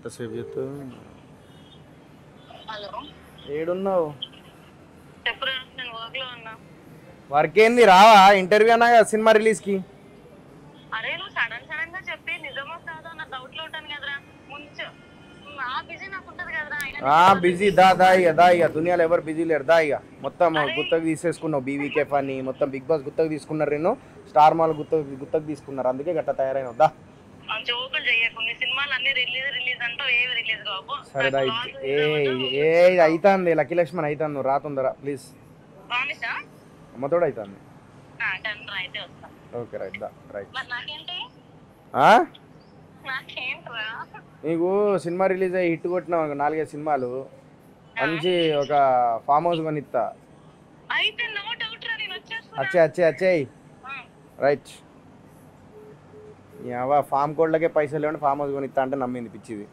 ఎంతసేపు చెప్తావు? హలో ఏడున్నావు? చెప్పురా, నేను వర్క్ లో ఉన్నా. వర్క్ ఏంది? రావా? ఇంటర్వ్యూ అన్నా కదా సినిమా రిలీజ్కి. అరే నువ్వు సడన్ గా చెప్పి నిజమో కాదో నా డౌట్ లో ఉంటాను కదరా. ముందు ఆ బిజీ నాకు ఉంటది కదరా. బిజీ దా ఇక దునియాలో ఎవరు బిజీ లేరు. దా ఇక మొత్తం గుత్తకు తీసేసుకున్నావు. బీవీకేఫ్ అని మొత్తం బిగ్ బాస్ గుత్తకు తీసుకున్నారు. నేను స్టార్ మాల్ గుత్తకు తీసుకున్నారు. అందుకే గట్ట తయారైన దా. జోకులు చెయ్యకు. నీ సినిమాలు అన్ని రిలీజ్ అంటావు, ఏవి రిలీజ్ కావు. సరేదా అవుతుంది. లక్కీ లక్ష్మణ్ అవుతుంది. నువ్వు రాతుందరా ప్లీజ్. ప్రామిసా? అమ్మతోడు అవుతుంది. అయితే వస్తా. ఓకే రైట్ దా రైట్. నాకేంటి నాకేంట్రా? నీకు సినిమా రిలీజ్ అయ్యి హిట్ కొట్టినావు 4-5 సినిమాలు. మంచి ఒక ఫామ్ హౌస్ కొనిస్తా. అయితే నో డౌట్ రా, నేను వచ్చేస్తా. వచ్చేయి రైట్. ఫామ్ కోడ్లకే పైసలు లేవండి, ఫామ్ హౌస్ కొనిస్తా అంటే నమ్మింది పిచ్చిది.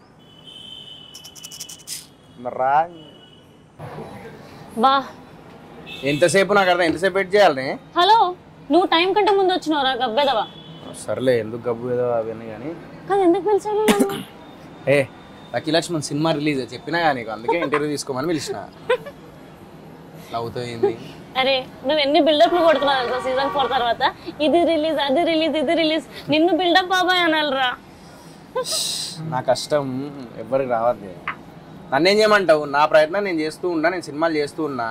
రా బా ఎంతసేపు నాకు అర్థం. ఎంతసేపు వెయిట్ చేయాలి? హలో, నువ్వు టైం కంటే ముందు వచ్చినావురా గబ్బేదవా. సర్లే ఎందుకు గబ్బు ఏదో అవన్నీ కానీ. కానీ ఎందుకు పిలిచాను? ఏ లక్కీ లక్ష్మణ్ సినిమా రిలీజ్ చెప్పినా కానీ అందుకే ఇంటర్వ్యూ తీసుకోమని పిలిచిన. నవ్వుతుంది. అరే నువ్వు ఎన్ని బిల్డప్లు కొడుతున్నావు తెలుసా సీజన్ 4 తర్వాత. ఇది రిలీజ్, అది రిలీజ్, ఇది రిలీజ్. నిన్ను బిల్డప్ బాబాయ్ అనాలరా. నా కష్టం ఎవరికి రావద్దు. నన్నేం చేయమంటావు? నా ప్రయత్నం నేను చేస్తూ ఉన్నా. నేను సినిమాలు చేస్తూ ఉన్నా.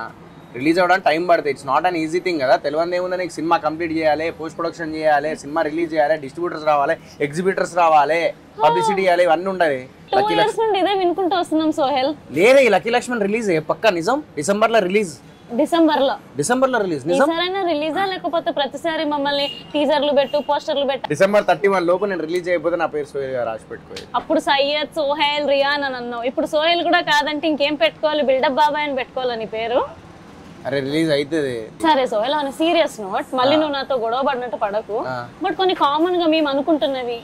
రిలీజ్ అవ్వడానికి టైం పడుతుంది. It's not an easy thing కదా. తెలియదు ఏముంది, నీకు సినిమా కంప్లీట్ చేయాలి, పోస్ట్ ప్రొడక్షన్ చేయాలి, సినిమా రిలీజ్ చేయాలి, డిస్ట్రిబ్యూటర్స్ రావాలి, ఎగ్జిబిటర్స్ రావాలి, పబ్లిసిటీ చేయాలి, ఇవన్నీ ఉండాలి. 2 years నుండి ఇదే వినుకుంటూ వస్తున్నాం సోహెల్. లేదే ఈ లక్కీ లక్ష్మణ్ రిలీజ్ పక్కా నిజం. డిసెంబర్లో రిలీజ్. డిసెంబర్లో రిలీజ్ నిజం. ఈసారైనా రిలీజా లేకపోతే ప్రతిసారి మమ్మల్ని టీజర్లు పెట్టు, పోస్టర్లు పెట్టు. డిసెంబర్ 31 లోపు నేను రిలీజ్ అయిపోతే నా పేరు సోహెల్ గారు రాసి పెట్టుకోవాలి. అప్పుడు సయ్యద్, సోహెల్, రియాన్ అని అన్నావు. ఇప్పుడు సోహెల్ కూడా కాదంటే ఇంకేం పెట్టుకోవాలి? బిల్డప్ బాబాయ్ అని పెట్టుకోవాలని పేరు. అరే రిలీజ్ అవుతుంది. సరే సోహెల్, ఆన్ సీరియస్ నోట్, మళ్ళీ నువ్వు నాతో గొడవ పడినట్టు పడకు. బట్ కొన్ని కామన్ గా మేము అనుకుంటున్నవి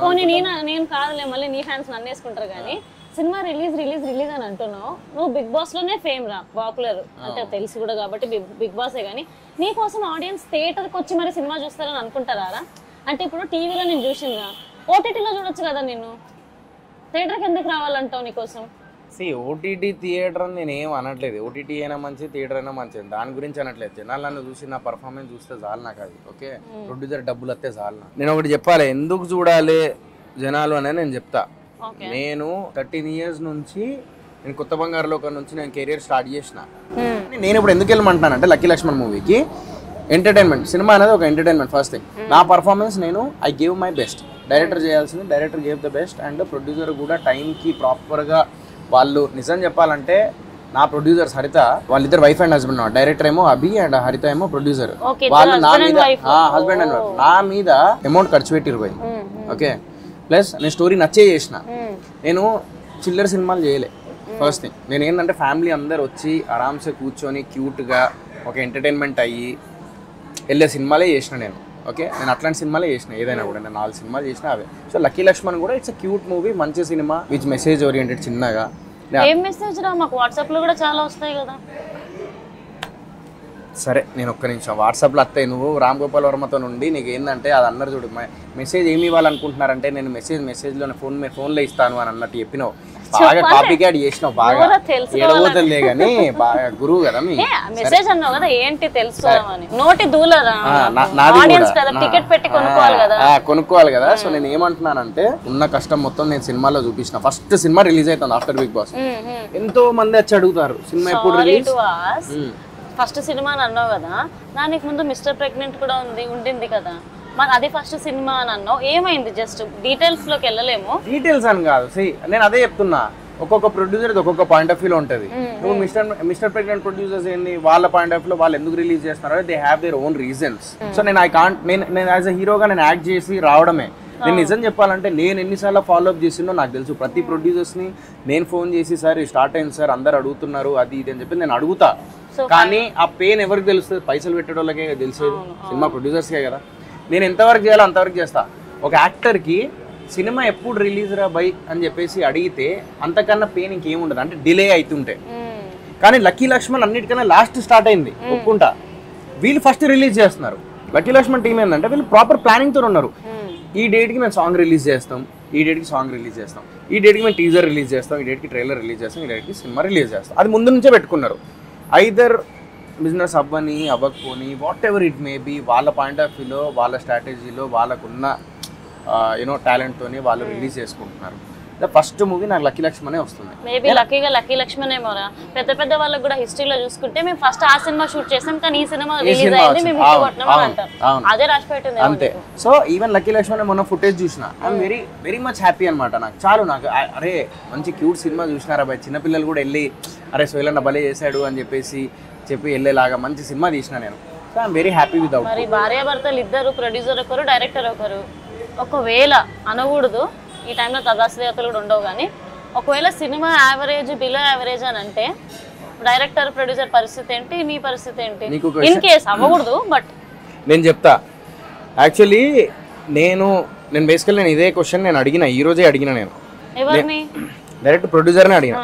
కొన్ని నేను కాదులే, మళ్ళీ నీ ఫ్యాన్స్ నన్ను వేసుకుంటారు. కానీ సినిమా రిలీజ్ అని అంటున్నావు. నువ్వు బిగ్ బాస్ లోనే ఫేమ్ రా, పాపులర్ అంటే తెలుసు కూడా కాబట్టి బిగ్ బాసే. కానీ నీ కోసం ఆడియన్స్ థియేటర్కి వచ్చి మరి సినిమా చూస్తారని అనుకుంటారా? అంటే ఇప్పుడు టీవీలో నేను చూసిందా, ఓటీటీలో చూడొచ్చు కదా. నేను థియేటర్కి ఎందుకు రావాలంటావు? నీకోసం ఓటీటీ థియేటర్ అని నేను ఏం అనట్లేదు. ఓటీటీ అయినా మంచి, థియేటర్ అయినా మంచిది, దాని గురించి అనట్లేదు. జనాలు నన్ను చూసి నా పర్ఫార్మెన్స్ చూస్తే చాలు నాకు. అది ఓకే, ప్రొడ్యూసర్ డబ్బులు వస్తే చాలు. నేను ఒకటి చెప్పాలి, ఎందుకు చూడాలి జనాలు అనేది నేను చెప్తా. నేను 13 years నుంచి నేను కొత్త బంగారు లోకం నుంచి నేను కెరియర్ స్టార్ట్ చేసిన. నేను ఇప్పుడు ఎందుకు వెళ్ళమంటున్నాను అంటే లక్కీ లక్ష్మణ్ మూవీకి ఎంటర్టైన్మెంట్. సినిమా అనేది ఒక ఎంటర్టైన్మెంట్. ఫస్ట్ థింగ్, నా performance I give my best. Director చేయాల్సింది director gave the best. And producer కూడా టైంకి ప్రాపర్గా వాళ్ళు. నిజం చెప్పాలంటే నా ప్రొడ్యూసర్స్ హరిత, వాళ్ళిద్దరు వైఫ్ అండ్ హస్బెండ్. డైరెక్టర్ ఏమో అభి అండ్ హరిత ఏమో ప్రొడ్యూసర్. వాళ్ళు నా మీద హస్బెండ్ అండ్ వైఫ్ నా మీద అమౌంట్ ఖర్చు పెట్టిరు పోయి. ఓకే, ప్లస్ నేను స్టోరీ నచ్చే చేసిన. నేను చిల్లర సినిమాలు చేయలే. ఫస్ట్ థింగ్, నేను ఏంటంటే ఫ్యామిలీ అందరు వచ్చి ఆరామ్సే కూర్చొని క్యూట్గా ఒక ఎంటర్టైన్మెంట్ అయ్యి వెళ్ళే సినిమాలే చేసిన నేను. ఓకే, నేను అట్లాంటి సినిమాలే చేసిన. ఏదైనా కూడా నేను 4 సినిమాలు చేసిన అవే. సో లక్కీ లక్ష్మణ్ కూడా ఇట్స్ క్యూట్ మూవీ, మంచి సినిమా విత్ మెసేజ్ ఓరియంటెడ్. చిన్నగా ఏం మెసేజ్ రా? మాకు వాట్సాప్ లో కూడా చాలా వస్తాయి కదా. సరే నేను ఒక్క నిమిషం, వాట్సాప్లో వస్తాయి. నువ్వు రామ్ గోపాల్ వర్మతో నుండి నీకు ఏంటంటే అది అన్నారు చూడు, మెసేజ్ ఏమి ఇవ్వాలనుకుంటున్నారంటే నేను మెసేజ్లో ఫోన్లో ఇస్తాను అని అన్నట్టు చెప్పినావు. బాగా కాపీ క్యాట్ చేసినావు. బాగా ఏడబోతుందే కానీ బాగా గురువు కదా మీ మెసేజ్ అన్నావు కదా, ఏంటి తెలుసుకోవాలని. నోటి దూలరా, ఆడియన్స్ కదా, టికెట్ పెట్టి కొనుక్కోవాలి కదా. సో నేను ఏమంటున్నానంటే ఉన్న కష్టం మొత్తం నేను సినిమాలో చూపించిన. ఫస్ట్ సినిమా రిలీజ్ అవుతుంది ఆఫ్టర్ బిగ్ బాస్. ఎంతో మంది వచ్చి అడుగుతారు సినిమా ఎప్పుడు రిలీజ్. ఫస్ట్ సినిమా అని అన్నావు కదా, దానికి ముందు మిస్టర్ ప్రెగ్నెంట్ కూడా ఉండింది కదా, మరి అది ఫస్ట్ సినిమా అని అన్నావు. ఏమైంది? జస్ట్ డీటెయిల్స్ లోకి వెళ్ళలేము. డీటెయిల్స్ అని కాదు, నేను అదే చెప్తున్నా. ఒక్కొక్క ప్రొడ్యూసర్ ఒక్కొక్క పాయింట్ ఆఫ్ వ్యూలో ఉంటుంది. నువ్వు మిస్టర్ ప్రెగ్నెంట్ ప్రొడ్యూసర్స్ ఏంది, వాళ్ళ పాయింట్ ఆఫ్ వ్యూలో వాళ్ళు ఎందుకు రిలీజ్ చేస్తున్నారో they have their own reasons. So నేను యాజ్ అ హీరోగా నేను యాక్ట్ చేసి రావడమే. నేను నిజం చెప్పాలంటే నేను ఎన్నిసార్లు ఫాలో అప్ చేసిందో నాకు తెలుసు. ప్రతి ప్రొడ్యూసర్స్ని నేను ఫోన్ చేసి సార్ స్టార్ట్ అయింది సార్, అందరు అడుగుతున్నారు అది ఇది అని చెప్పి నేను అడుగుతా. కానీ ఆ పెయిన్ ఎవరికి తెలుస్తుంది? పైసలు పెట్టేటోళ్ళకే తెలిసేది, సినిమా ప్రొడ్యూసర్స్కే కదా. నేను ఎంతవరకు చేయాలో అంతవరకు చేస్తా. ఒక యాక్టర్కి సినిమా ఎప్పుడు రిలీజ్ రా బై అని చెప్పేసి అడిగితే అంతకన్నా పెయిన్ ఇంకేముండదు, అంటే డిలే అవుతుంటే. కానీ లక్కీ లక్ష్మణ్ అన్నిటికన్నా లాస్ట్ స్టార్ట్ అయింది ఒప్పుకుంటా. వీళ్ళు ఫస్ట్ రిలీజ్ చేస్తున్నారు. లక్కీ లక్ష్మణ్ టీం ఏంటంటే వీళ్ళు ప్రాపర్ ప్లానింగ్తో ఉన్నారు. ఈ డేట్కి మేము సాంగ్ రిలీజ్ చేస్తాం, ఈ డేట్కి సాంగ్ రిలీజ్ చేస్తాం, ఈ డేట్కి మేము టీజర్ రిలీజ్ చేస్తాం, ఈ డేట్కి ట్రైలర్ రిలీజ్ చేస్తాం, ఈ డేట్కి సినిమా రిలీజ్ చేస్తాం. అది ముందు నుంచే పెట్టుకున్నారు. ఐదర్ బిజినెస్ అవ్వని అవ్వకపోని whatever it may be, వాళ్ళ పాయింట్ ఆఫ్ వ్యూలో వాళ్ళ స్ట్రాటజీలో వాళ్ళకున్న యూనో టాలెంట్తోని వాళ్ళు రిలీజ్ చేసుకుంటున్నారు. ఫస్ట్ మూవీ నాకు లక్కీ లక్ష్మణే వస్తుంది. మేబీ లక్కీగా లక్కీ లక్ష్మణ్ ఏమోరా. పెద్ద పెద్ద వాళ్ళకి కూడా హిస్టరీలో చూసుకుంటే మేము ఫస్ట్ ఆ సినిమా షూట్ చేసాం కానీ ఈ సినిమా రిలీజ్ అయింది మేము హిట్ కొట్టినామని అంటారు. అదే రాసి పెట్టింది అంతే. సో ఈవెన్ లక్కీ లక్ష్మణ్ మొన్న ఫుటేజ్ చూసిన, I'm very very much happy అనమాట. నాకు చాలు, నాకు అరే మంచి క్యూట్ సినిమా చూసినారా బాయ్, చిన్నపిల్లలు కూడా వెళ్ళి అరే సోహెల్ అన్న భలే చేశాడు అని చెప్పి వెళ్ళేలాగా మంచి సినిమా తీసిన నేను. So I'm very happy with out. మరి భార్యాభర్తలు ఇద్దరు, ప్రొడ్యూసర్ ఒకరు, డైరెక్టర్ ఒకరు, ఒకవేళ అనకూడదు ఈ టైంలో తదాశ్రయతలు కూడా ఉండవు కానీ ఒకవేళ సినిమా యావరేజ్ బిలో యావరేజ్ అని అంటే డైరెక్టర్ ప్రొడ్యూసర్ పరిస్థితి ఏంటి, నీ పరిస్థితి ఏంటి? ఇన్ కేస్ అవ్వకూడదు బట్ నేను చెప్తా. యాక్చువల్లీ నేను బేసికల్ నేను ఇదే క్వశ్చన్ నేను అడిగిన, ఈ రోజే అడిగిన. నేను ఎవరిని? డైరెక్ట్ ప్రొడ్యూసర్ని అడిగిన.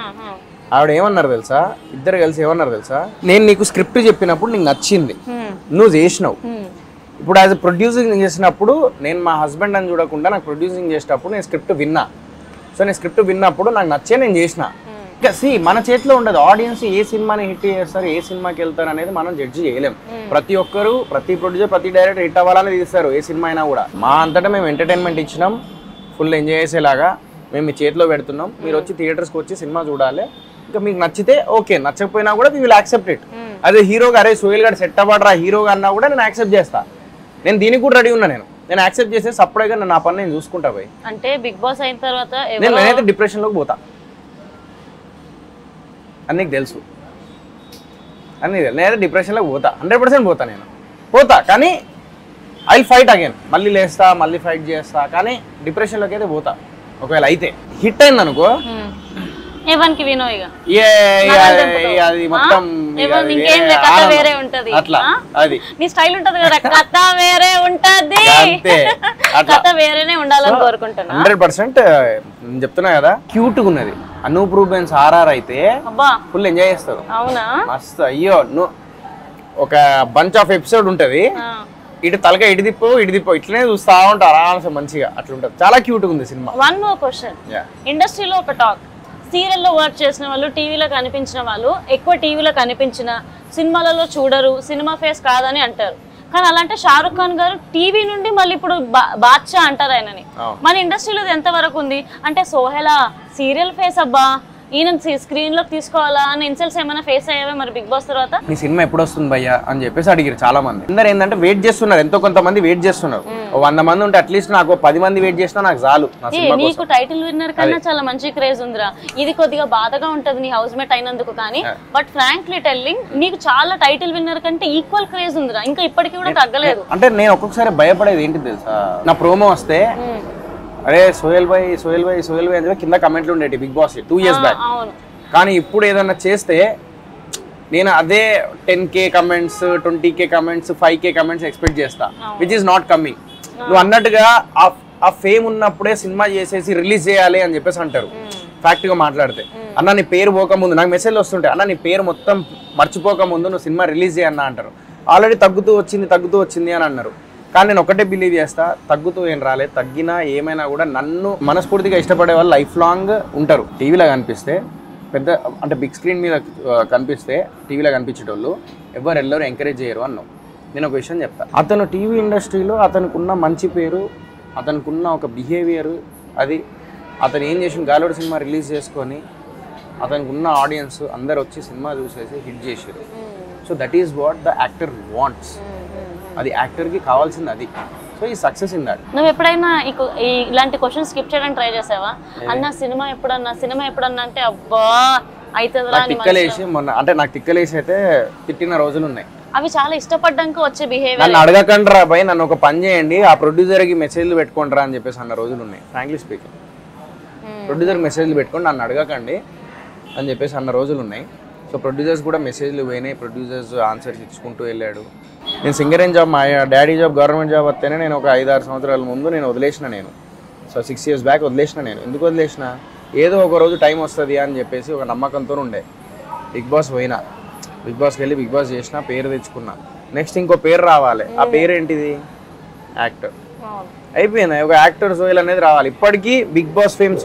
ఆవిడ ఏమన్నారు తెలుసా, ఇద్దరు కలిసి ఏమన్నారు తెలుసా, నేను నీకు స్క్రిప్ట్ చెప్పినప్పుడు నీకు నచ్చింది, నువ్వు చేసినావు. ఇప్పుడు యాజ్ ప్రొడ్యూసింగ్ చేసినప్పుడు నేను మా హస్బెండ్ అని చూడకుండా నాకు ప్రొడ్యూసింగ్ చేసేటప్పుడు నేను స్క్రిప్ట్ విన్నా. సో నేను స్క్రిప్ట్ విన్నప్పుడు నాకు నచ్చే నేను చేసిన. ఇంకా మన చేతిలో ఉండదు ఆడియన్స్ ఏ సినిమాని హిట్ చేస్తారు, ఏ సినిమాకి వెళ్తారు అనేది మనం జడ్జి చేయలేం. ప్రతి ఒక్కరు, ప్రతి ప్రొడ్యూసర్, ప్రతి డైరెక్టర్ హిట్ అవ్వాలని తీస్తారు ఏ సినిమా అయినా కూడా. మా అంతటా మేము ఎంటర్టైన్మెంట్ ఇచ్చినాం, ఫుల్ ఎంజాయ్ చేసేలాగా మేము మీ చేతిలో పెడుతున్నాం. మీరు వచ్చి థియేటర్స్కి వచ్చి సినిమా చూడాలి. ఇంకా మీకు నచ్చితే ఓకే, నచ్చకపోయినా కూడా వీ విల్ యాక్సెప్ట్ ఇట్. అదే హీరోగా అరే సోహెల్ గారు సెట్ అవ్వడరా హీరోగా అన్నా కూడా నేను యాక్సెప్ట్ చేస్తా. నేను దీనికి కూడా రెడీ ఉన్నా. నేను యాక్సెప్ట్ చేస్తే సపరేట్గా నా పని నేను చూసుకుంటా పోయి. అంటే బిగ్ బాస్ అయిన తర్వాత నేనైతే డిప్రెషన్లోకి పోతా అని నీకు తెలుసు. నేనైతే డిప్రెషన్లోకి పోతా, 100% పోతా. నేను పోతా కానీ ఐ ఫైట్ అగైన్, మళ్ళీ లేస్తా, మళ్ళీ ఫైట్ చేస్తా. కానీ డిప్రెషన్లోకి అయితే పోతా. ఒకవేళ అయితే హిట్ అయింది అనుకో, ఎవరికి వినోయిగా అది మొత్తం వేరే ఉంటది. అట్లా అది నీ స్టైల్ ఉంటది కదా, కథ వేరే ఉంటది, కథ వేరేనే ఉండాలని కోరుకుంటున్నా. 100% నేను చెప్తున్నా కదా, క్యూట్ గా ఉన్నది. అనూప్ రూబెన్స్ ఆర్ఆర్ అయితే ఫుల్ ఎంజాయ్ చేస్తారు. అవునా? మస్తు. అయ్యో ఒక బంచ్ ఆఫ్ ఎపిసోడ్ ఉంటది, ఇటు తలక ఇటు దిప్పు ఇట్లనే చూస్తా ఉంటారు ఆరామ్సే మంచిగా. అట్లా ఉంటది, చాలా క్యూట్ గా ఉంది సినిమా. One more question. ఇండస్ట్రీలో ఒక టాక్, సీరియల్లో వర్క్ చేసిన వాళ్ళు, టీవీలో కనిపించిన వాళ్ళు ఎక్కువ టీవీలో కనిపించిన సినిమాలలో చూడరు, సినిమా ఫేస్ కాదని అంటారు. కానీ అలాంటి షారుఖ్ ఖాన్ గారు టీవీ నుండి మళ్ళీ ఇప్పుడు బాద్షా అంటారు ఆయనని. మన ఇండస్ట్రీలో ఎంత వరకు ఉంది అంటే సోహెలా సీరియల్ ఫేస్ అబ్బా, ఈయన స్క్రీన్ లోకి తీసుకోవాలా అని ఇన్సల్ట్స్ ఏమైనా ఫేస్ అయ్యావా మరి బిగ్ బాస్ తర్వాత? నీ సినిమా ఎప్పుడు వస్తుంది భయ్యా అని చెప్పేసి అడిగారు చాలా మంది. అందరు ఏంటంటే వెయిట్ చేస్తున్నారు, ఎంతో కొంతమంది వెయిట్ చేస్తున్నారు. 100 మంది ఉంటే అట్లీస్ట్ నాకు 10 మంది వెయిట్ చేసినా నాకు చాలు. నీకు టైటిల్ విన్నర్ కన్నా చాలా మంచి క్రేజ్ ఉందిరా. ఇది కొద్దిగా బాధగా ఉంటది నీ హౌస్ మేట్ అయినందుకు, కానీ బట్ ఫ్రాంక్లీ టెల్లింగ్ నీకు చాలా టైటిల్ విన్నర్ కంటే ఈక్వల్ క్రేజ్ ఉందిరా, ఇంకా ఇప్పటికీ కూడా తగ్గలేదు. అంటే నేను ఒక్కొక్కసారి భయపడేది ఏంటి తెలుసా, నా ప్రోమో వస్తే అరే సోహెల్ భాయ్ అని చెప్పి కింద కమెంట్లు ఉండేవి బిగ్ బాస్ 2 years బ్యాక్. కానీ ఇప్పుడు ఏదన్నా చేస్తే నేను అదే 10K comments, 20K comments, 5K comments expect చేస్తా, విచ్ ఈస్ నాట్ కమింగ్. నువ్వు అన్నట్టుగా ఆ ఫేమ్ ఉన్నప్పుడే సినిమా చేసేసి రిలీజ్ చేయాలి అని చెప్పేసి అంటారు. ఫ్యాక్ట్గా మాట్లాడితే అన్న నీ పేరు పోకముందు నాకు మెసేజ్లు వస్తుంటాయి, అన్న నీ పేరు మొత్తం మర్చిపోకముందు నువ్వు సినిమా రిలీజ్ చేయన్నా అంటారు. ఆల్రెడీ తగ్గుతూ వచ్చింది అని అన్నారు. కానీ నేను ఒకటే బిలీవ్ చేస్తా, తగ్గుతూ ఏం రాలేదు, తగ్గినా ఏమైనా కూడా నన్ను మనస్ఫూర్తిగా ఇష్టపడే వాళ్ళు లైఫ్ లాంగ్ ఉంటారు. టీవీలో కనిపిస్తే పెద్ద అంటే బిగ్ స్క్రీన్ మీద కనిపిస్తే టీవీలో కనిపించేటోళ్ళు ఎవరు ఎంకరేజ్ చేయరు అన్నావు. నేను ఒక విషయం చెప్తా, అతను టీవీ ఇండస్ట్రీలో అతనుకున్న మంచి పేరు, అతనుకున్న ఒక బిహేవియర్, అది అతను ఏం చేసిన గాలోడు సినిమా రిలీజ్ చేసుకొని అతనికి ఉన్న ఆడియన్స్ అందరు వచ్చి సినిమా చూసేసి హిట్ చేసారు. So that is what the actor wants. అది యాక్టర్కి కావాల్సింది అది. సో ఈ సక్సెస్ ఇన్ దట్. నువ్వు ఎప్పుడైనా ఇలాంటి క్వశ్చన్ స్కిప్ చేయడానికి ట్రై చేసావా? అన్న సినిమా ఎప్పుడన్నా అంటే అబ్బా అవుతుందా తిక్కలేసి మొన్న అంటే నాకు తిక్కలేసి అయితే తిట్టిన రోజులు ఉన్నాయి. అవి చాలా ఇష్టపడ్డానికి వచ్చే బిహేవియర్. నన్ను అడగకండి రా భయ్, నన్ను ఒక పని చేయండి, ఆ ప్రొడ్యూసర్కి మెసేజ్లు పెట్టుకుంటారా అని చెప్పేసి అన్న రోజులు ఉన్నాయి. ఫ్రాంక్లీ స్పీకింగ్, ప్రొడ్యూసర్కి మెసేజ్లు పెట్టుకోండి, నన్ను అడగకండి అని చెప్పేసి అన్న రోజులు ఉన్నాయి. సో ప్రొడ్యూసర్స్ కూడా మెసేజ్లు పోయినాయి, ప్రొడ్యూసర్స్ ఆన్సర్స్ ఇచ్చుకుంటూ వెళ్ళాడు. నేను సింగరేన్ జాబ్, మా డాడీ జాబ్ గవర్నమెంట్ జాబ్ వస్తేనే నేను ఒక 5-6 సంవత్సరాల ముందు నేను వదిలేసిన. నేను సో 6 years బ్యాక్ వదిలేసిన. నేను ఎందుకు వదిలేసిన, ఏదో ఒక రోజు టైం వస్తుంది అని చెప్పేసి ఒక నమ్మకంతో ఉండే. బిగ్ బాస్ పోయినా, బిగ్ బాస్కి వెళ్ళి బిగ్ బాస్ చేసిన, పేరు తెచ్చుకున్నా. నెక్స్ట్ ఇంకో పేరు రావాలి, ఆ పేరు ఏంటిది? యాక్టర్. అయిపోయింది. ఒక యాక్టర్ సోహెల్ అనేది రావాలి. ఇప్పటికీ బిగ్ బాస్ ఫేమ్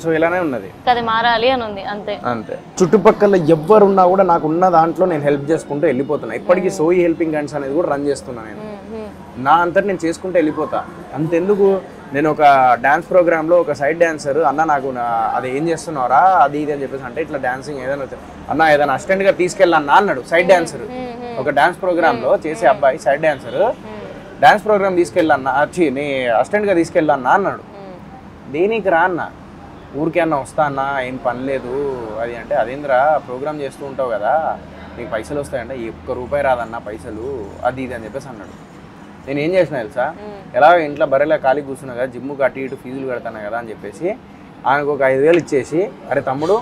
సోహెల్ అనే ఉన్నది, అది మారాలి అని ఉంది అంతే. అంతే. చుట్టుపక్కల ఎవ్వరున్నా కూడా నాకు ఉన్న దాంట్లో నేను హెల్ప్ చేసుకుంటూ వెళ్ళిపోతున్నా. ఇప్పటికీ సోయి హెల్పింగ్ హ్యాండ్స్ అనేది కూడా రన్ చేస్తున్నా. నేను నా అంతటి నేను చేసుకుంటూ వెళ్ళిపోతా. అంతెందుకు, నేను ఒక డాన్స్ ప్రోగ్రామ్లో ఒక సైడ్ డాన్సర్ అన్న నాకు అది ఏం చేస్తున్నారా అది ఇది అని చెప్పేసి అంటే ఇట్లా డాన్సింగ్ ఏదైనా అన్న ఏదైనా అసిస్టెంట్గా తీసుకెళ్ళన్నా అన్నాడు. సైడ్ డాన్సర్ ఒక డాన్స్ ప్రోగ్రాంలో చేసే అబ్బాయి సైడ్ డాన్సర్ డాన్స్ ప్రోగ్రామ్ తీసుకెళ్ళన్నా వచ్చి నీ అసిస్టెంట్గా తీసుకెళ్ళన్నా అన్నాడు. దేనికి రా అన్న, ఊరికే అన్న వస్తా అన్న ఏం పని లేదు అది అంటే, అదేంద్రా ప్రోగ్రామ్ చేస్తూ ఉంటావు కదా నీకు పైసలు వస్తాయంటే, ₹1 రాదన్న పైసలు అది ఇది అని చెప్పేసి అన్నాడు. నేను ఏం చేసిన తెలుసా, ఎలా ఇంట్లో బర్రెలా ఖాళీ కూర్చున్నా కదా, జిమ్ముకి అటు ఇటు ఫీజులు కడతాను కదా అని చెప్పేసి ఆయనకు ఒక 5,000 ఇచ్చేసి, అరే తమ్ముడు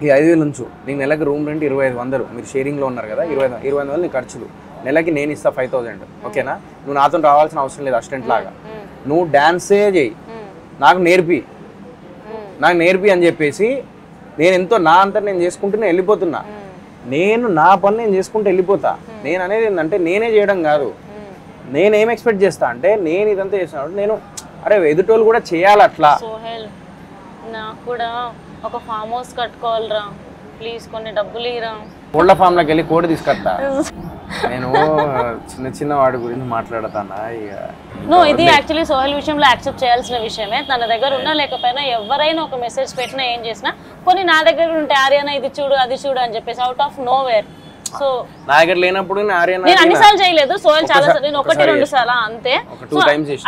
ఈ 5,000 ఉంచు, నీకు నెలకి రూమ్ రెంట్ 2,500, మీరు షేరింగ్లో ఉన్నారు కదా, 2,500 నీ ఖర్చులు, నెలకి నేను ఇస్తా 5,000, ఓకేనా? నువ్వు నాతో రావాల్సిన అవసరం లేదు అసిస్టెంట్ లాగా, నువ్వు డాన్సే చేయి, నాకు నేర్పి అని చెప్పేసి నేను ఎంతో నా అంతా నేను చేసుకుంటూనే వెళ్ళిపోతున్నా. నేను నా పని నేను చేసుకుంటూ వెళ్ళిపోతా. నేను అనేది ఏంటంటే నేనే చేయడం కాదు, నేనేం ఎక్స్పెక్ట్ చేస్తా అంటే నేను ఇదంతా చేసినప్పుడు నేను అరే ఎదుటోళ్ళు కూడా చేయాలి అట్లా. సోహెల్ నాకు కూడా ఒక ఫామ్ హౌస్ కట్టుకోవాలిరా, ప్లీజ్ కొన్ని డబ్బులు ఇరా. కోళ్ళ ఫామ్లోకి వెళ్ళి కోడి తీసుకొస్తా. నేను చిన్న వాడి గురించి మాట్లాడతానా ఇక. నువ్వు ఇది యాక్చువల్లీ సోహెల్ విషయంలో యాక్సెప్ట్ చేయాల్సిన విషయమే. తన దగ్గర ఉన్నా లేకపోయినా ఎవరైనా ఒక మెసేజ్ పెట్టినా ఏం చేసినా కొన్ని నా దగ్గర ఉంటే ఆర్యనా ఇది చూడు అది చూడు అని చెప్పేసి out of know where. So నా దగ్గర లేనప్పుడు నేను అన్నిసార్లు చేయలేదు, సోహెల్ చాలా నేను 1-2 సార్లు అంతే.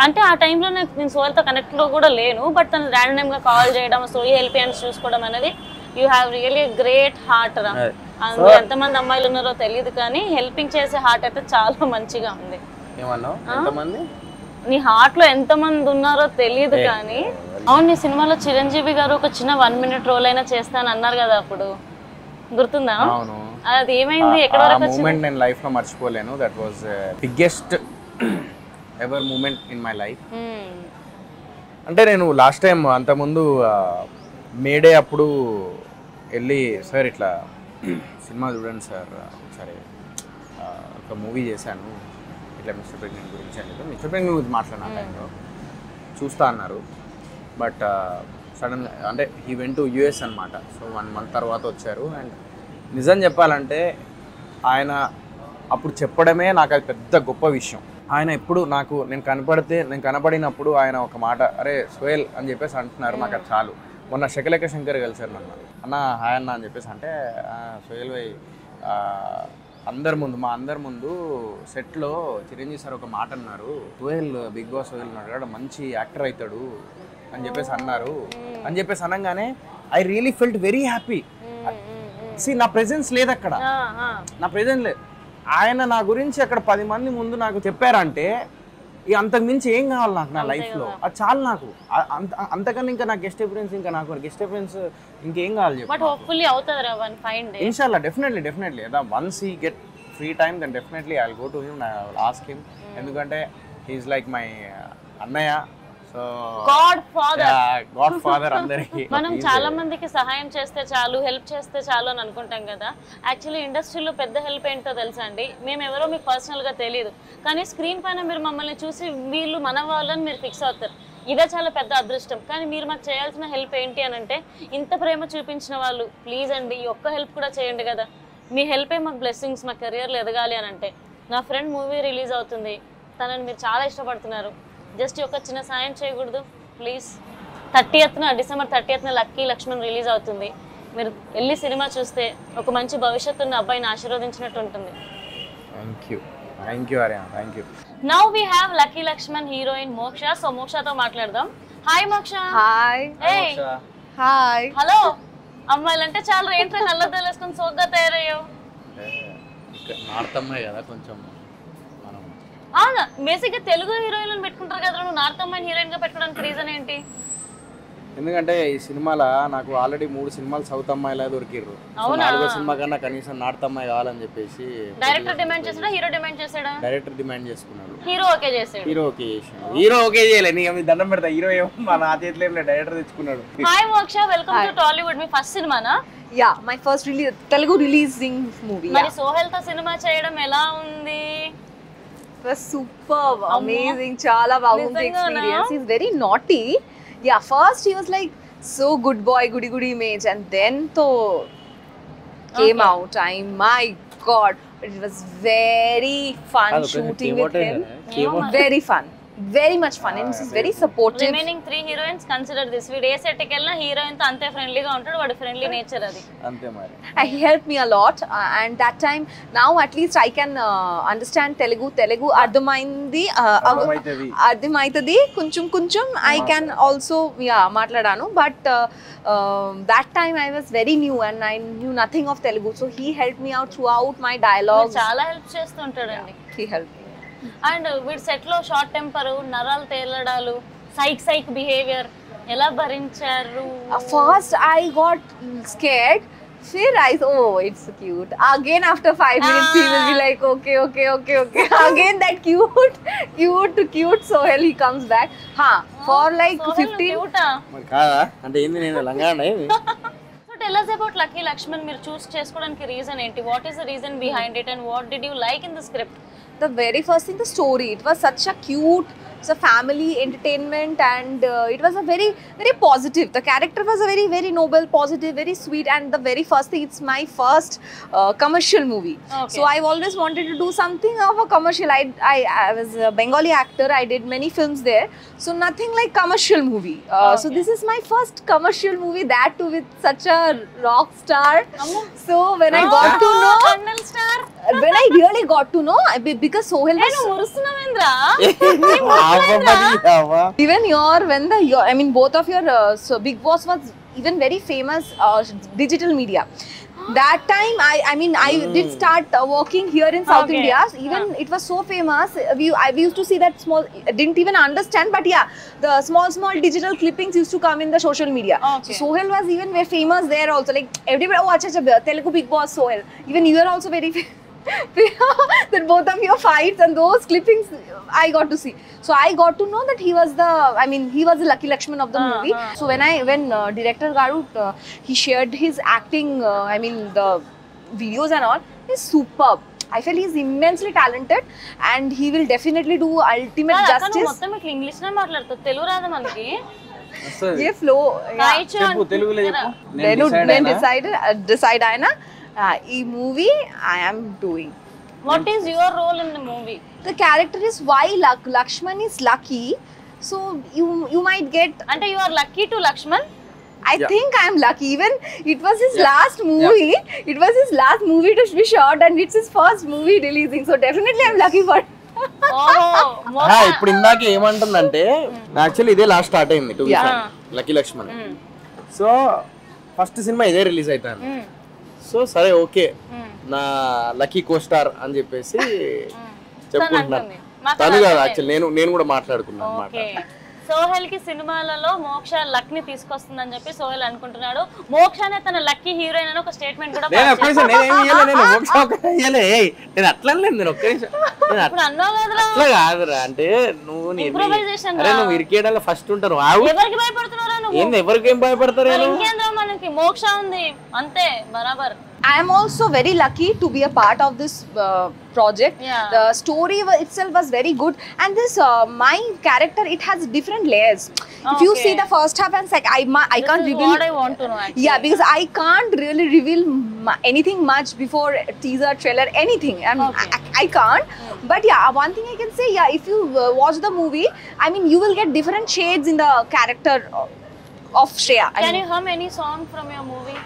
అంటే ఆ టైంలో నేను సోహెల్తో కనెక్ట్ లో కూడా లేను, బట్ తను ర్యాండమ్ గా కాల్ చేయడం, సోహి హెల్ప్ హ్యాండ్స్ చూసుకోవడం అనేది you have really great heart రా. అందులో ఎంతమంది అమ్మాయిలు ఉన్నారో తెలియదు కానీ హెల్పింగ్ చేసే హార్ట్ అయితే చాలా మంచిగా ఉంది. నీ హార్ట్ లో ఎంతమంది ఉన్నారో తెలియదు కానీ. అవును, నీ సినిమాలో చిరంజీవి గారు ఒక చిన్న 1 minute రోల్ అయినా చేస్తాను అన్నారు కదా, అప్పుడు గుర్తుందా? అది ఏమైంది, ఎక్కడ వరకు వచ్చింది? మూమెంట్ నేను లైఫ్ లో మర్చిపోలేను. That was biggest ever moment in my life. అంటే నేను లాస్ట్ టైం అంతకుముందు మేడే అప్పుడు వెళ్ళి సార్ ఇట్లా సినిమా చూడండి సార్ ఒకసారి, ఒక మూవీ చేశాను ఇట్లా మిస్టర్ ప్రెగ్నెంట్ గురించి అని చెప్పి మిస్టర్ ప్రెగ్నెంట్ గురించి మాట్లాడిన టైంలో చూస్తా అన్నారు. బట్ సడన్గా అంటే హీ వెంట్ టు US అనమాట. సో 1 month తర్వాత వచ్చారు. అండ్ నిజం చెప్పాలంటే ఆయన అప్పుడు చెప్పడమే నాకు అది పెద్ద గొప్ప విషయం. ఆయన ఎప్పుడు నేను కనపడినప్పుడు ఆయన ఒక మాట అరే సోహెల్ అని చెప్పేసి అంటున్నారు, నాకు అది చాలు. మొన్న శకలేక శంకర్ కలిసారు నన్ను, అన్న హాయ్ అన్న అని చెప్పేసి అంటే, సోహెల్ భాయ్ మా అందరి ముందు సెట్లో చిరంజీవి సార్ ఒక మాట అన్నారు, సోహెల్ బిగ్ బాస్ సోహెల్ ఉన్నాడు మంచి యాక్టర్ అవుతాడు అని చెప్పేసి అన్నారు అని చెప్పేసి అనగానే I really felt very happy. నా ప్రెజెన్స్ లేదు అక్కడ, నా ప్రెజెన్స్ లేదు. ఆయన నా గురించి అక్కడ 10 మంది ముందు నాకు చెప్పారంటే ఇక అంతకు మించి ఏం కావాలి నాకు నా లైఫ్లో, అది చాలు నాకు. అంతకన్నా ఇంకా నాకు గెస్ట్ అపియరెన్స్ ఇంకేం కావాలి చెప్పు. ఇన్షాల్లా definitely once he get free time then definitely I will go to him, I will ask him. ఎందుకంటే హీ ఈజ్ లైక్ మై అన్నయ్య, గాడ్ ఫాదర్ అందరికి. మనం చాలా మందికి సహాయం చేస్తే చాలు, హెల్ప్ చేస్తే చాలు అని అనుకుంటాం కదా. యాక్చువల్లీ ఇండస్ట్రీలో పెద్ద హెల్ప్ ఏంటో తెలుసా అండి? మేము ఎవరో మీకు పర్సనల్ గా తెలియదు, కానీ స్క్రీన్ పైన మీరు మమ్మల్ని చూసి వీళ్ళు మన వాళ్ళని మీరు ఫిక్స్ అవుతారు. ఇదే చాలా పెద్ద అదృష్టం. కానీ మీరు మాకు చేయాల్సిన హెల్ప్ ఏంటి అని అంటే, ఇంత ప్రేమ చూపించిన వాళ్ళు ప్లీజ్ అండి ఈ ఒక్క హెల్ప్ కూడా చేయండి కదా. మీ హెల్పే మాకు బ్లెస్సింగ్స్, మా కెరియర్లో ఎదగాలి అని అంటే. నా ఫ్రెండ్ మూవీ రిలీజ్ అవుతుంది, తనని మీరు చాలా ఇష్టపడుతున్నారు, జస్ట్ ఒక చిన్న సాయం చేయకూడదు ప్లీజ్? డిసెంబర్ 30న లక్కీ లక్ష్మణ్ రిలీజ్ అవుతుంది. మీరు వెళ్ళి సినిమా చూస్తే ఒక మంచి భవిష్యత్తు ఉన్న అబ్బాయిని ఆశీర్వదించినట్టు ఉంటుంది. Thank you Arya, thank you. Now we have Lucky Lakshman heroine Moksha. So మోక్షతో మాట్లాడదాం. హాయ్ మోక్ష. హాయ్. హాయ్. హలో. అమ్మాయిలంటే చాలా ఏంట్రా నల్లద్దాలు వేసుకొని సోగ్గా తయారయ్యావు? నార్త్ అమ్మాయి కదా కొంచెం. అవునా, బేసిక్గా తెలుగు హీరోయిన్లను పెట్టుకుంటారు కదా, నువ్వు నార్త్ అమ్మాయిని హీరోయిన్ గా పెట్టుకోవడానికి రీజన్ ఏంటి? ఎందుకంటే ఈ సినిమాలో నాకు ఆల్రెడీ 3 సినిమాలు సౌత్ అమ్మాయిలా దొరికిర్రు. 4వ సినిమా కన్నా కనీసం నార్త్ అమ్మాయి కావాలని చెప్పేసి డైరెక్టర్ డిమాండ్ చేసాడా, హీరో డిమాండ్ చేసాడా? డైరెక్టర్ డిమాండ్ చేసుకున్నాడు, హీరో ఓకే చేసాడు. హీరో ఓకే చేయలే, నీకు దండం పెడతా. హీరో ఏమో నా చేతిలో ఏం లేదు, డైరెక్టర్ తెచ్చుకున్నాడు. Hi Moksha, welcome to Tollywood. మీ ఫస్ట్ సినిమానా? Yeah, my first Telugu releasing movie. మరి సోహెల్ తో సినిమా చేయడం ఎలా ఉంది? was superb, amazing. Chala bagundi experience. He's very naughty. Yeah, first he was like so good boy, goody image, and then to came out. My God, it was very fun shooting with him. Very fun. Very much fun, and he's very supportive. Remaining 3 heroines consider this వీడు ఏ set కి వెళ్ళినా heroine తో అంతే ఫ్రెండ్లీగా ఉంటాడు వాడి friendly nature అది అంతే మరి He helped me a lot, and that time now at least I can understand Telugu ardhamaitadi koncham I can also matladanu, but that time I was very new and I knew nothing of Telugu, so he helped me out throughout my dialogues. చాలా help చేస్తుంటాడండి. He helped me. అండ్ వీడి set లో short temper, నరాలు తేలడాలు, psych behaviour ఎలా భరించారు? First I got scared. Then I thought, oh, it's cute. Again after 5 minutes he will be like, okay. Again that cute Sohail, he comes back. For like 15. మరి కాదా అంటే ఏంది నేను లంగానే So tell us about Lucky Lakshman. మీరు చూస్ చేసుకోవడానికి reason ఏంటి? What is the reason behind it and what did you like in the script? The very first thing, the story. It was such a cute, it's a family entertainment, and it was a very positive. The character was a very noble, positive, very sweet, and the very first thing, it's my first commercial movie. Okay. So I've always wanted to do something of a commercial. I was a Bengali actor. I did many films there, so nothing like commercial movie. Okay. So this is my first commercial movie, that too with such a rock star. So when I got to know, kernel star when I really got to know, because Sohail was మురుస్తున్నావేంద్రా? even I mean both of your so Big Boss was even very famous digital media. That time I mean I did start working here in South Okay. India. Even it was so famous. We used to see that small. Didn't even understand, but yeah, the small digital clippings used to come in the social media. Okay. So Sohail was even very famous there also. Like everybody, oh, acha, Telugu Big Boss Sohail. Even you are also very that both of your fights and those clippings I got to see. So I got to know that he was the Lucky Lakshman of the movie. So when director Garu he shared his acting, the videos and all, he's superb. I feel he's immensely talented and he will definitely do ultimate justice. మొత్తం ఇట్లా English లో మాట్లాడుతావు, తెలుగు రాదా మనకి? Ye flow. చెప్పు తెలుగులో చెప్పు Then decide ayana. Ee movie I am doing. What is your role in the movie? The character is why Lakshman is lucky. So you might get. అంటే you are lucky to Lakshman? I think I am lucky. Even it was his last movie. It was his last movie to be shot, and it's his first movie releasing. So definitely I'm lucky for. ఇప్పుడు ఇందాక ఏమంటుందంటే actually ఇదే last start అయింది 2 weeks Lucky Lakshman. So first cinema ఇదే release అవుతాను. So సరే okay నా lucky co-star అని చెప్పేసి చెప్పుకుంటున్నాను. తను కాదు యాక్చువల్లీ నేను కూడా మాట్లాడుకున్నాను అన్నమాట. సోహెల్ కి సినిమాలలో మోక్ష లక్ ని తీసుకొస్తుందని చెప్పి సోహెల్ అనుకుంటున్నాడు. మోక్షనే తన లక్కీ హీరోయిన్ అని ఒక స్టేట్మెంట్ కూడా నేను అట్లా నేను ఒక్క నిమిషం అట్లా కాదురా. అంటే నువ్వు ఇరికేయడంలో ఫస్ట్ ఉంటారు. ఎవరికి భయపడుతున్నారా? ఎవరికి ఏం భయపడతారు? ఇంకేంద్రా మనకి మోక్ష ఉంది అంతే బరాబర్. I am also very lucky to be a part of this project. Yeah. The story itself was very good, and this my character, it has different layers. If you see the first half and second, I can't reveal. What I want to know actually. Yeah, because I can't really reveal anything much before teaser, trailer, anything. I can't. But yeah, one thing I can say, yeah, if you watch the movie, I mean, you will get different shades in the character of Shreya. Can you hum any song from your movie?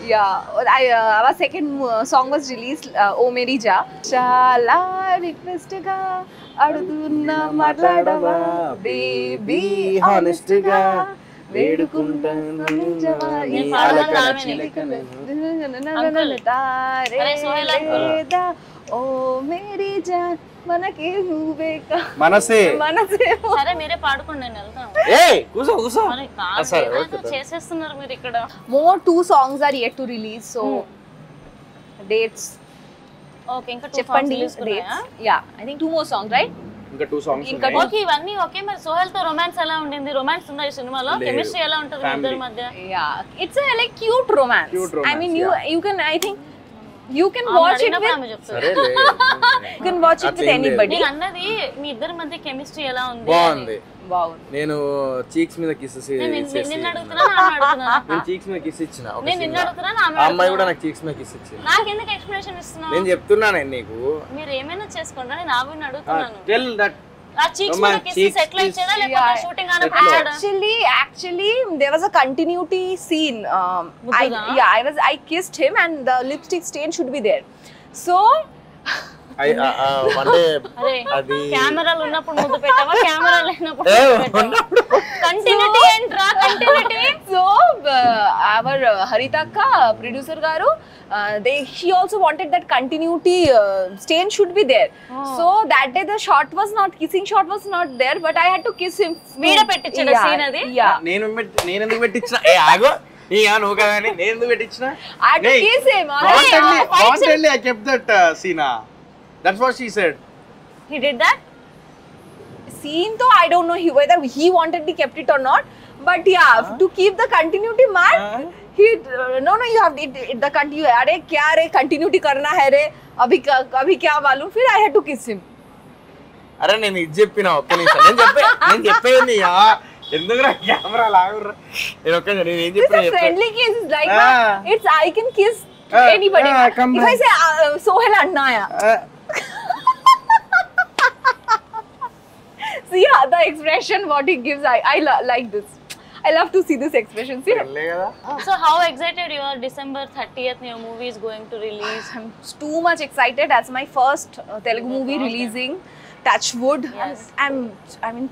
Yeah, our second song was released, Oh Meri Ja. Chala request ga adudunna matladava baby honest ga vedukuntanu javani alakala chilikane Are Sohail uncle. Oh Meri Ja మనకే నువ్వే మనసే సరే మీరే పాడుకోండి, నేను వెళ్తాను. కూసో చేసేస్తున్నారు మీరు ఇక్కడ. More 2 songs are yet to release, so dates. Okay, ఇంకా 2 చెప్పండి songs dates. Yeah, I think 2 more songs, right? ఇంకా 2 songs ఓకే, ఇవన్నీ ఓకే. మరి సోహెల్ తో రొమాన్స్ ఎలా ఉండింది? రొమాన్స్ ఉందా ఈ సినిమాలో? కెమిస్ట్రీ ఎలా ఉంటుంది మీ ఇద్దరి మధ్య? Yeah, it's a like cute romance. I mean, you can, I think You can watch it with ఆమె చెప్తుంది. సరేలే you can watch it with అట్లేం లేదు. anybody. నీకు అన్నది మీ ఇద్దరి మధ్య కెమిస్ట్రీ ఎలా ఉంది బాగుంది. Wow. నేను చీక్స్ మీద కిస్ నిన్ను అడుగుతున్నా ఆమె అడుగుతున్నా నేను చీక్స్ మీద కిస్ ఇచ్చిన ఒక నేను scene నిన్ను లో. అడుగుతున్నా ఆమె ఆ అమ్మాయి కూడా నాకు చీక్స్ మీద కిస్ ఇచ్చింది. నాకు ఎందుకు ఎక్స్ప్లెనేషన్ ఇస్తున్నావు నేను చెప్తున్నాను నీకు మీరు ఏమైనా చేసుకుంటా నేను ఆవిని అడుగుతున్నాను టెల్ దట్ ఆ చీక్స్ మీద కిస్ ఎట్లా ఇచ్చేదా లేకపోతే షూటింగ్ అన్నప్పుడు ఇచ్చాడా? Actually, there was a continuity scene. I kissed him, and the lipstick stain should be there. So, అంటే అరే అది కెమెరాలు ఉన్నప్పుడు ముద్దు పెట్టావా కెమెరా లేనప్పుడు కంటిన్యూటీ ఏంట్రా continuity so our Haritaka producer garu, she also wanted that continuity stain should be there. So that day the shot was not kissing shot was not there, but I had to kiss him. వీడ పెట్టించాడు scene అది Yeah. నేను ఎందుకు పెట్టించిన ఏ ఆగో నువ్వు కదా నేను ఎందుకు పెట్టించిన I had to kiss him. Wantedly I kept that scene. That's what she said. he did that Scene though I don't know whether he wanted to kept it or not, but yeah, to keep the continuity man, he no you have the continue. अरे क्या रे continuity करना है रे अभी क्या मालूम. फिर I had to kiss him. అరే నేను ఇది చెప్పిన ఒక్క నిమిషం నేను చెప్పేది ఎందుకురా కెమెరా లాగురా నేను ఒక్క నేను ఏం It's a చెప్పిన friendly kiss. It's like it's I can kiss anybody. If I say Sohel Annaya. See the expression what he gives. I like this. I love to see this expression. See, కదా so how excited you are? December 30th your movie is going to release. I'm too much excited. That's my first Telugu movie releasing. Touch wood. Yes. I mean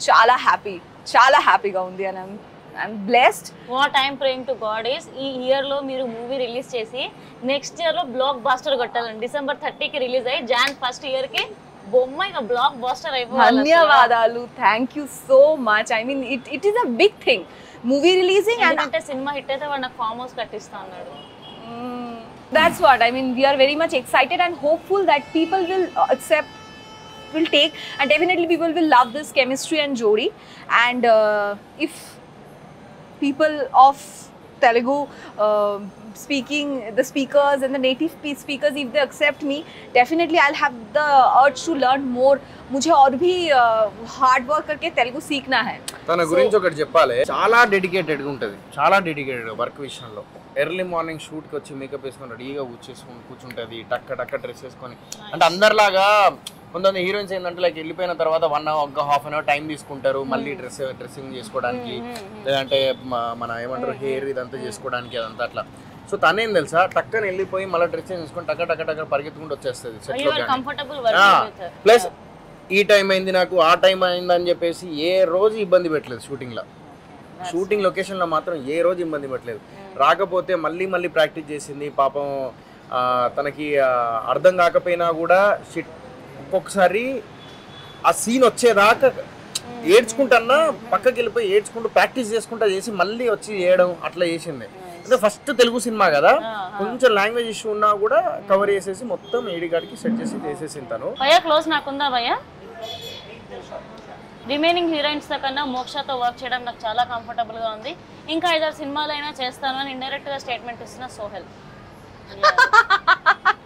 చాలా హ్యాపీగా ఉంది, and I'm blessed. What I'm praying to God is ఈ year లో మీరు movie release చేసి next year లో blockbuster కొట్టాలండి. December 30కి రిలీజ్ అయ్యి Jan 1st ఇయర్ కి బొమ్మ ఇక బ్లాక్ బాస్టర్ అయిపోవాలి. ధన్యవాదాలు, thank you so much. I mean it is a big thing movie releasing, and అంటే సినిమా హిట్ అయితే వాడు నాకు ఫామ్ హౌస్ కట్టిస్తా అన్నాడు. that's what I mean. We are very much excited and hopeful that people will accept, will take, and definitely people will love this chemistry and jodi. And if people of Telugu speaking, the speakers and the native speakers, if they accept me, definitely I'll have the urge to learn more. मुझे और भी hard work करके तेलुगु सीखना है. తన గురించి ఒకటి చెప్పాలి, చాలా డెడికేటెడ్ గా ఉంటది, చాలా డెడికేటెడ్ వర్క్ విషయంలో. ఎర్లీ మార్నింగ్ షూట్ కి వచ్చి మేకప్ వేసుకొని రెడీగా కూర్చుంటది, టక్క డ్రెస్ వేసుకొని. అంటే అందరిలాగా కొంతమంది హీరోయిన్స్ ఏంటంటే లైక్ వెళ్ళిపోయిన తర్వాత 1 hour half an hour time తీసుకుంటారు మళ్ళీ డ్రెస్సింగ్ చేసుకోవడానికి, లేదంటే మన ఏమంటారు హెయిర్ ఇదంతా చేసుకోవడానికి, అదంతా అట్లా. సో తనేం తెలుసా టక్కన వెళ్ళిపోయి మళ్ళీ డ్రెస్సింగ్ చేసుకొని టక్క పరిగెత్తుకుంటూ వచ్చేస్తుంది సెట్లో. ప్లస్ ఈ టైం అయింది నాకు, ఆ టైం అయింది అని చెప్పేసి ఏ రోజు ఇబ్బంది పెట్టలేదు షూటింగ్ లొకేషన్లో మాత్రం ఏ రోజు ఇబ్బంది పెట్టలేదు. రాకపోతే మళ్ళీ ప్రాక్టీస్ చేసింది పాపం. తనకి అర్థం కాకపోయినా కూడా ఒక్కొక్కసారి ఆ సీన్ వచ్చేదాకా ఏడ్చుకుంటన్నా పక్కకి వెళ్ళిపోయి ఏడ్చుకుంటూ ప్రాక్టీస్ చేసుకుంటా చేసి మళ్ళీ వచ్చి చేయడం అట్లా చేసింది. అంటే ఫస్ట్ తెలుగు సినిమా కదా, కొంచెం లాంగ్వేజ్ ఇష్యూ ఉన్నా కూడా కవర్ చేసేసి మొత్తం ఏడి గాడికి సెట్ చేసి చేసేసి తను. భయ్యా క్లోజ్ నాకుందా భయ్యా? రిమైనింగ్ హీరోయిన్స్ తో కన్నా మోక్షతో వర్క్ చేయడం నాకు చాలా కంఫర్టబుల్ గా ఉంది. ఇంకా 5-6 సినిమాలైనా చేస్తాను అని ఇండైరెక్ట్ గా స్టేట్మెంట్ ఇస్తున్న సోహెల్.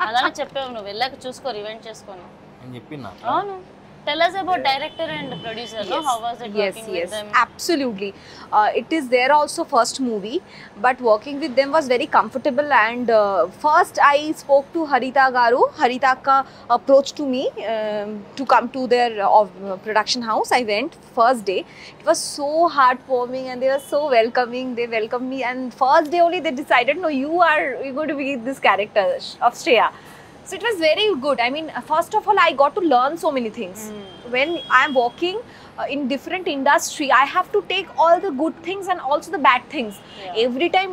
అలానే చెప్పావు, నువ్వు వెళ్ళాక చూసుకో, రివెంట్ చేసుకొని. నేను చెప్పినా అవును. Tell us about director and producer. Yes. No? How was it working with them? Absolutely. It is their also first movie, but working with them was very comfortable. And first I spoke to Harita Garu. Haritaka approached to me to come to their production house. I went first day. It was so heartwarming and they were so welcoming. They welcomed me, and first day only they decided, no, you're going to be this character of Shreya. So it was very good. I mean, first of all, I got to learn so many things. When I am working in different industry, I have to take all the good things and also the bad things. Yeah. Every time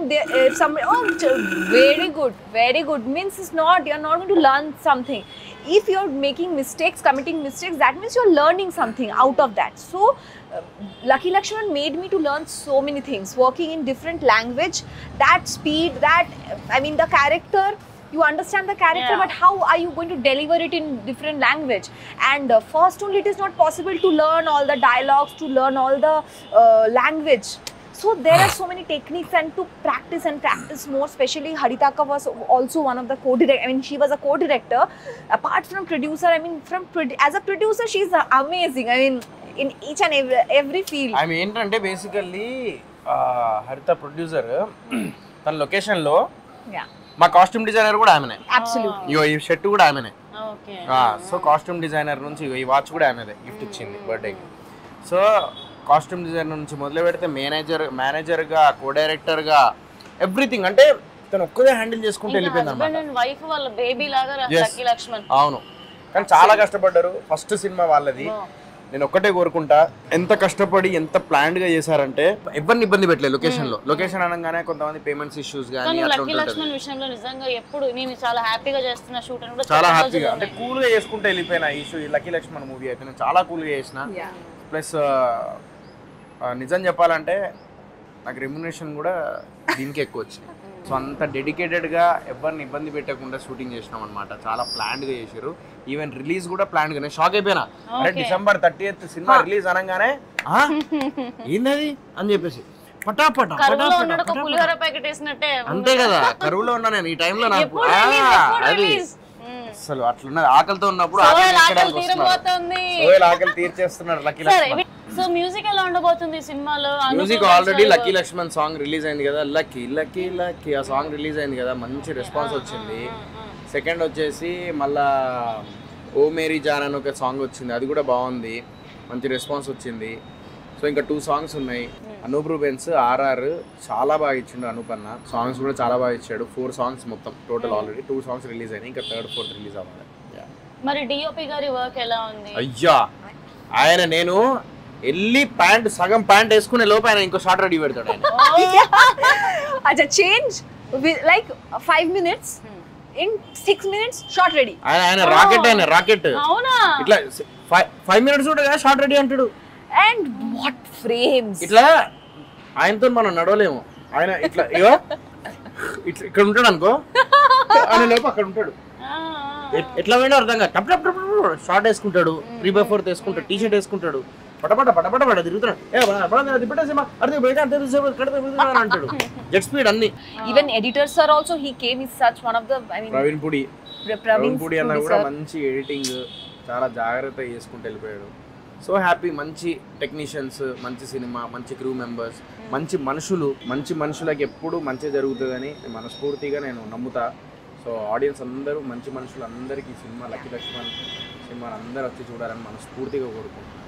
very good means it's not, you're not going to learn something. If you're making mistakes, committing mistakes, that means you're learning something out of that. So Lucky Lakshman made me to learn so many things. Working in different language, that speed, that I mean the character, you understand the character, Yeah. but how are you going to deliver it in different language? And first only it is not possible to learn all the dialogues, to learn all the language. So there are so many techniques and to practice more. Especially Haritaka was also one of the co-director. I mean, she was a co-director. Apart from producer, I mean, as a producer, she's amazing. I mean, in each and every field. ఆమె ఏంటంటే basically హరిత producer తన లొకేషన్లో Yeah, మా costume designer కూడా ఆమెనే. absolutely. ఇగో ఈ shirt కూడా ఆమెనే. ఓకే. సో కాస్ట్యూమ్ డిజైనర్ నుంచి ఇగో ఈ వాచ్ కూడా ఆమెదే గిఫ్ట్ ఇచ్చింది బర్త్డేకి. సో కాస్ట్యూమ్ డిజైనర్ నుంచి మొదలు పెడితే మేనేజర్గా కో డైరెక్టర్గా ఎవ్రీథింగ్ అంటే తను ఒక్కదే హ్యాండిల్ చేసుకుంటూ వెళ్ళిపోయింది హస్బెండ్ అండ్ వైఫ్ వాళ్ళ బేబీ లాగా లక్కీ లక్ష్మణ్. అవును, కానీ చాలా కష్టపడ్డారు. ఫస్ట్ సినిమా వాళ్ళది. నేను ఒక్కటే కోరుకుంటా, ఎంత కష్టపడి ఎంత ప్లాన్డ్ గా చేశారంటే ఎవరిని ఇబ్బంది పెట్టలేదు లొకేషన్ అనగానే కొంతమంది పేమెంట్స్ ఇష్యూస్ కానీ అట్లా లక్కీ లక్ష్మణ్ విషయంలో నిజంగా ఎప్పుడు నేను చాలా హ్యాపీగా చేస్తున్న షూట్ అని కూడా చాలా హ్యాపీగా అంటే కూల్ గా చేసుకుంటూ వెళ్ళిపోయిన ఇష్యూ. ఈ లక్కీ లక్ష్మణ్ మూవీ అయితే నేను చాలా కూల్ గా చేసిన. ప్లస్ నిజం చెప్పాలంటే నాకు రెమ్యునరేషన్ కూడా దీనికి ఎక్కువ వచ్చింది. సో అంత డెడికేటెడ్గా ఎవరిని ఇబ్బంది పెట్టకుండా షూటింగ్ చేసినాం అనమాట. చాలా ప్లాన్డ్గా చేశారు. ఈవెన్ రిలీజ్ కూడా ప్లాన్డ్గా. నేను షాక్ అయిపోయినా, అంటే December 30th సినిమా రిలీజ్ అనగానే ఏంటది అని చెప్పేసి పటాపట అంతే కదా. కరువులో ఉన్నా నేను ఈ టైంలో. నాకు అది అసలు అట్లున్నది. ఆకలితో ఉన్నప్పుడు ఆకలి తీర్చేస్తున్నాడు లక్కీ లక్ష్మణ్. సో మ్యూజిక్ ఎలా ఉండబోతుంది సినిమాలో? Music already Lucky Lakshman song release అయింది కదా, లక్కీ లక్కీ లక్కీ ఆ సాంగ్ రిలీజ్ అయింది కదా, మంచి రెస్పాన్స్ వచ్చింది. సెకండ్ వచ్చేసి మళ్ళా ఓ మేరీ జాన్ అని ఒక సాంగ్ వచ్చింది, అది కూడా బాగుంది, మంచి రెస్పాన్స్ వచ్చింది. సో ఇంకా 2 songs ఉన్నాయి. అనూప్ రూబెన్స్ ఆర్ఆర్ చాలా బాగా ఇచ్చిండు. అనూప్ అన్న సాంగ్స్ కూడా చాలా బాగా ఇచ్చాడు. 4 songs మొత్తం టోటల్. ఆల్రెడీ 2 songs రిలీజ్ అయినాయి, ఇంకా 3rd 4th రిలీజ్ అవ్వాలి. మరి డిఓపి గారి వర్క్ ఎలా ఉంది? అయ్యా ఆయన నేను వెళ్ళి సగం ప్యాంట్ వేసుకునే లోపు ఆయన ఇంకో షార్ట్ రెడీ పెడతాడు. Acha change with like 5 minutes. In 6 minutes shot ready. ఆయన రాకెట్ అవునా? ఇట్లా 5 minutes కూడా షార్ట్ రెడీ అంటాడు. And what frames. ఇట్లా ఆయనతో మనం నడవలేము. ఆయన ఇట్లా ఇగో ఇక్కడ ఉంటాడు అనుకో, ఆయన లోపు అక్కడ ఉంటాడు. ఎట్లా పోయినా అర్థం కాదు. టప్ టప్ షార్ట్ వేసుకుంటాడు, 3/4 వేసుకుంటాడు, టీ షర్ట్ వేసుకుంటాడు, పటపట తిరుగుతున్నాడు. అంటాడు జెట్ స్పీడ్ అన్ని. Even editor sir also, he came is such one of the, I mean, Praveen Pudi అన్న కూడా మంచి ఎడిటింగ్ చాలా జాగ్రత్తగా చేసుకుంటూ వెళ్ళిపోయాడు. So happy. మంచి టెక్నీషియన్స్, మంచి సినిమా, మంచి క్రూ మెంబర్స్, మంచి మనుషులకి ఎప్పుడు మంచి జరుగుతుందని మనస్ఫూర్తిగా నేను నమ్ముతా. సో ఆడియన్స్ అందరూ మంచి మనుషులు అందరికీ సినిమా లక్కీ లక్ష్మణ్ సినిమా అందరూ వచ్చి చూడాలని మనస్ఫూర్తిగా కోరుకుంటున్నాను.